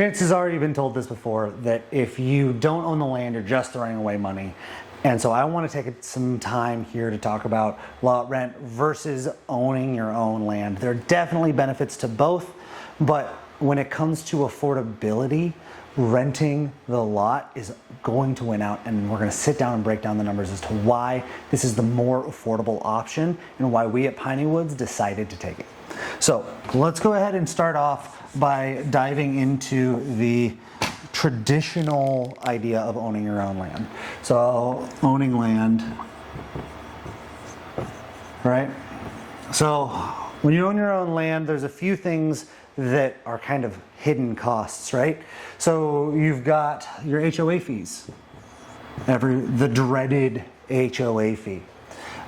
Chances are you've been told this before, that if you don't own the land, you're just throwing away money. And so I want to take some time here to talk about lot rent versus owning your own land. There are definitely benefits to both, but when it comes to affordability, renting the lot is going to win out, and we're going to sit down and break down the numbers as to why this is the more affordable option and why we at Piney Woods decided to take it. So let's go ahead and start off by diving into the traditional idea of owning your own land. So owning land, right? So when you own your own land, there's a few things that are kind of hidden costs, right? So you've got your HOA fees, the dreaded HOA fee.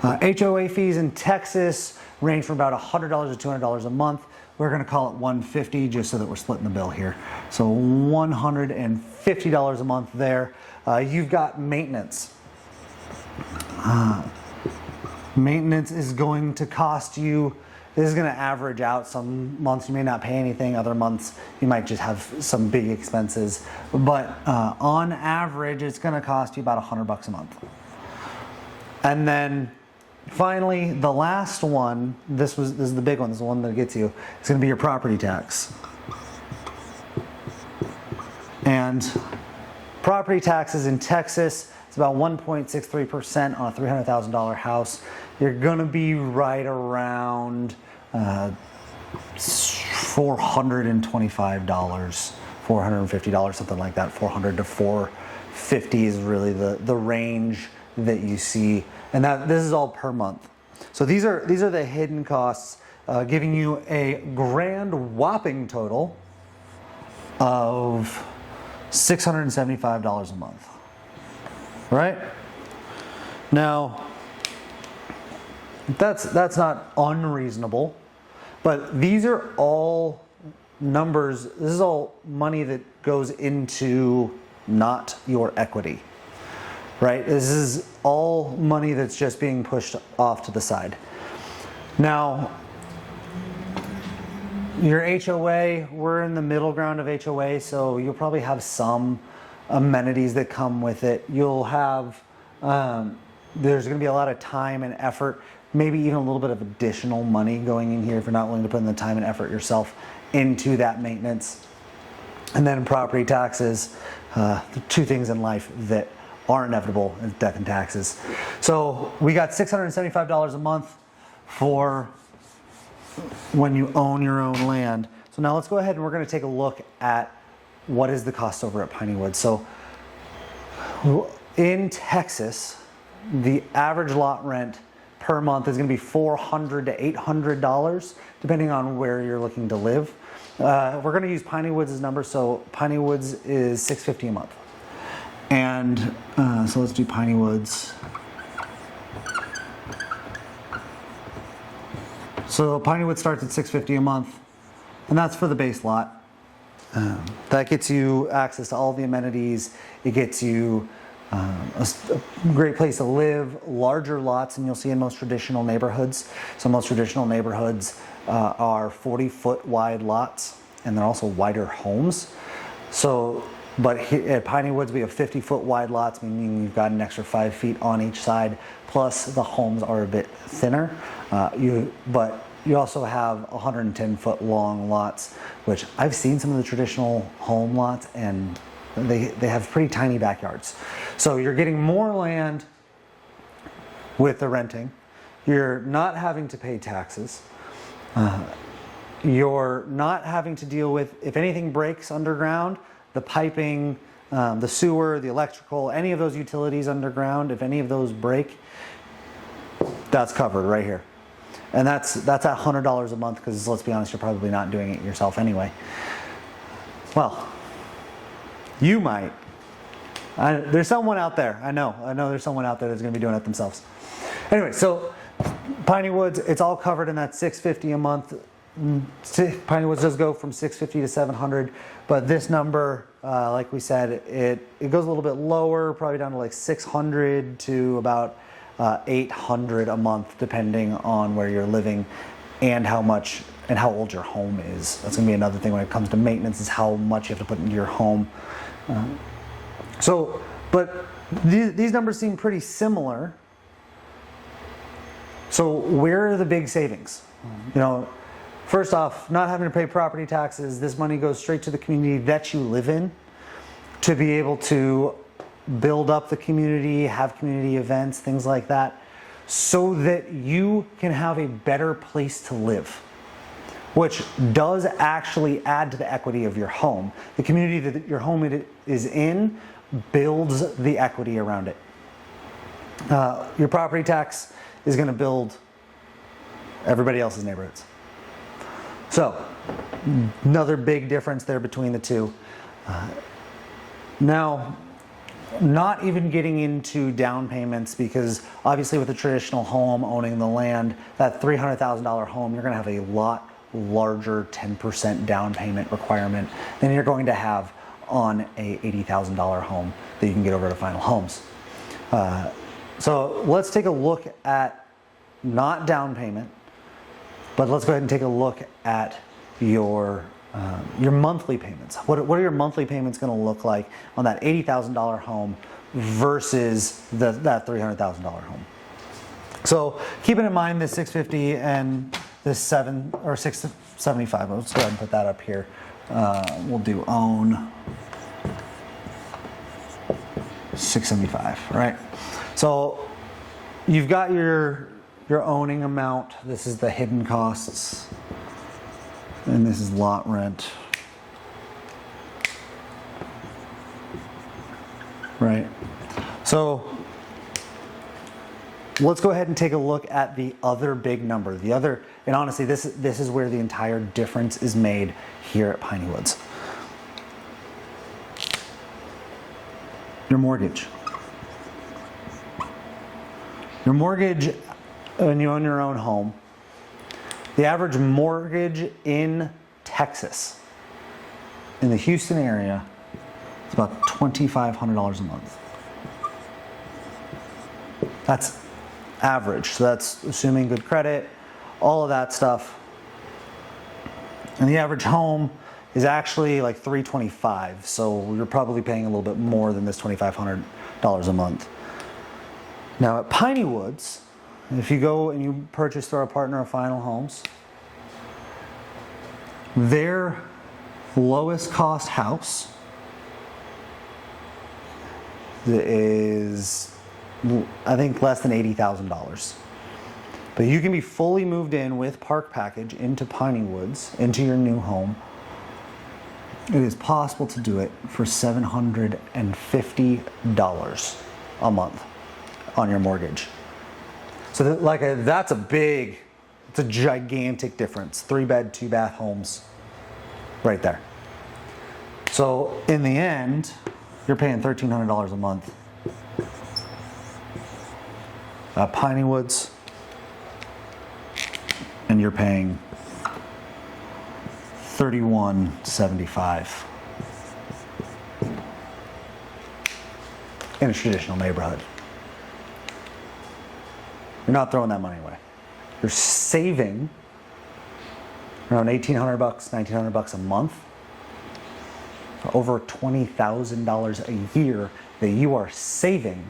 HOA fees in Texas range from about $100 to $200 a month. We're going to call it $150 just so that we're splitting the bill here. So $150 a month there. You've got maintenance. Maintenance is going to cost you, this is going to average out. Some months you may not pay anything, other months you might just have some big expenses. But on average, it's going to cost you about $100 a month. And then finally, the last one, this is the big one, this is the one that gets you, it's going to be your property tax. And property taxes in Texas, it's about 1.63% on a $300,000 house. You're going to be right around $425, $450, something like that. 400 to 450 is really the range that you see, and this is all per month. So these are the hidden costs, giving you a grand whopping total of $675 a month. Right? Now, that's not unreasonable, but these are all numbers. This is all money that goes into not your equity. Right? This is all money that's just being pushed off to the side. Now, your HOA, we're in the middle ground of HOA, so you'll probably have some amenities that come with it. You'll have, there's going to be a lot of time and effort, maybe even a little bit of additional money going in here if you're not willing to put in the time and effort yourself into that maintenance. And then property taxes, the two things in life that are inevitable, is death and taxes. So we got $675 a month for when you own your own land. So now let's go ahead and we're going to take a look at what is the cost over at Piney Woods. So in Texas, the average lot rent per month is going to be $400 to $800, depending on where you're looking to live. We're going to use Piney Woods as number, so Piney Woods is $650 a month. And so let's do Piney Woods. So Piney Woods starts at $650 a month, and that's for the base lot. That gets you access to all the amenities. It gets you a great place to live, larger lots than you'll see in most traditional neighborhoods. So most traditional neighborhoods are 40-foot wide lots, and they're also wider homes. So, but here at Piney Woods, we have 50-foot wide lots, meaning you've got an extra 5 feet on each side, plus the homes are a bit thinner. But you also have 110-foot long lots, which I've seen some of the traditional home lots, and they have pretty tiny backyards. So you're getting more land with the renting. You're not having to pay taxes. You're not having to deal with, if anything breaks underground, the piping, the sewer, the electrical, any of those utilities underground, if any of those break, that's covered right here. And that's at $100 a month, because let's be honest, you're probably not doing it yourself anyway. Well, you might. There's someone out there, I know there's someone out there that's going to be doing it themselves. Anyway, so Piney Woods, it's all covered in that $650 a month. Piney Woods does go from $650 to $700, but this number, like we said, it goes a little bit lower, probably down to like $600 to about $800 a month, depending on where you're living and how much and how old your home is. That's going to be another thing when it comes to maintenance, is how much you have to put into your home. But these numbers seem pretty similar. So where are the big savings? First off, not having to pay property taxes. This money goes straight to the community that you live in to be able to build up the community, have community events, things like that, so that you can have a better place to live, which does actually add to the equity of your home. The community that your home is in builds the equity around it. Your property tax is going to build everybody else's neighborhoods. So, another big difference there between the two. Now, not even getting into down payments, because obviously with a traditional home, owning the land, that $300,000 home, you're going to have a lot larger 10% down payment requirement than you're going to have on a $80,000 home that you can get over to Final Homes. So let's take a look at not down payment, but let's go ahead and take a look at your monthly payments. What are your monthly payments going to look like on that $80,000 home versus that $300,000 home? So keeping in mind this 650 and this 675. Let's go ahead and put that up here. We'll do own 675. Right. So you've got your owning amount. This is the hidden costs. And this is lot rent. Right. So let's go ahead and take a look at the other big number. And honestly, this is where the entire difference is made here at Piney Woods. Your mortgage. Your mortgage, when you own your own home, the average mortgage in Texas, in the Houston area, is about $2,500 a month. That's average. So that's assuming good credit, all of that stuff. And the average home is actually like $325. So you're probably paying a little bit more than this $2,500 a month. Now at Piney Woods, if you go and you purchase through our partner of Final Homes, their lowest cost house is, I think, less than $80,000. But you can be fully moved in with park package into Piney Woods, into your new home. It is possible to do it for $750 a month on your mortgage. So that's it's a gigantic difference. 3-bed, 2-bath homes right there. So in the end, you're paying $1,300 a month at Piney Woods, and you're paying $3,175 in a traditional neighborhood. You're not throwing that money away. You're saving around $1,800, $1,900 a month, over $20,000 a year that you are saving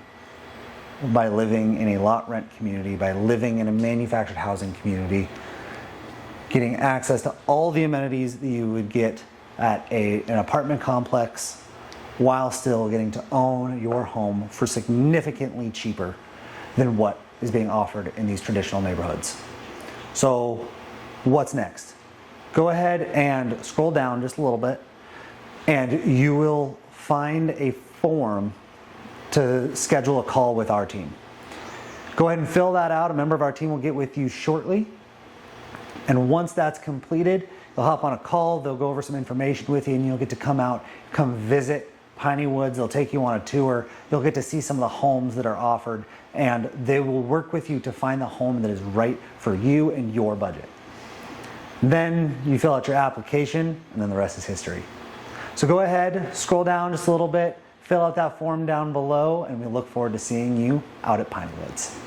by living in a lot rent community, by living in a manufactured housing community, getting access to all the amenities that you would get at an apartment complex, while still getting to own your home for significantly cheaper than what is being offered in these traditional neighborhoods. So what's next? Go ahead and scroll down just a little bit, and you will find a form to schedule a call with our team. Go ahead and fill that out. A member of our team will get with you shortly. And once that's completed, they'll hop on a call, they'll go over some information with you, and you'll get to come visit Piney Woods. They'll take you on a tour. You'll get to see some of the homes that are offered, and they will work with you to find the home that is right for you and your budget. Then you fill out your application, and then the rest is history. So go ahead, scroll down just a little bit, fill out that form down below, and we look forward to seeing you out at Piney Woods.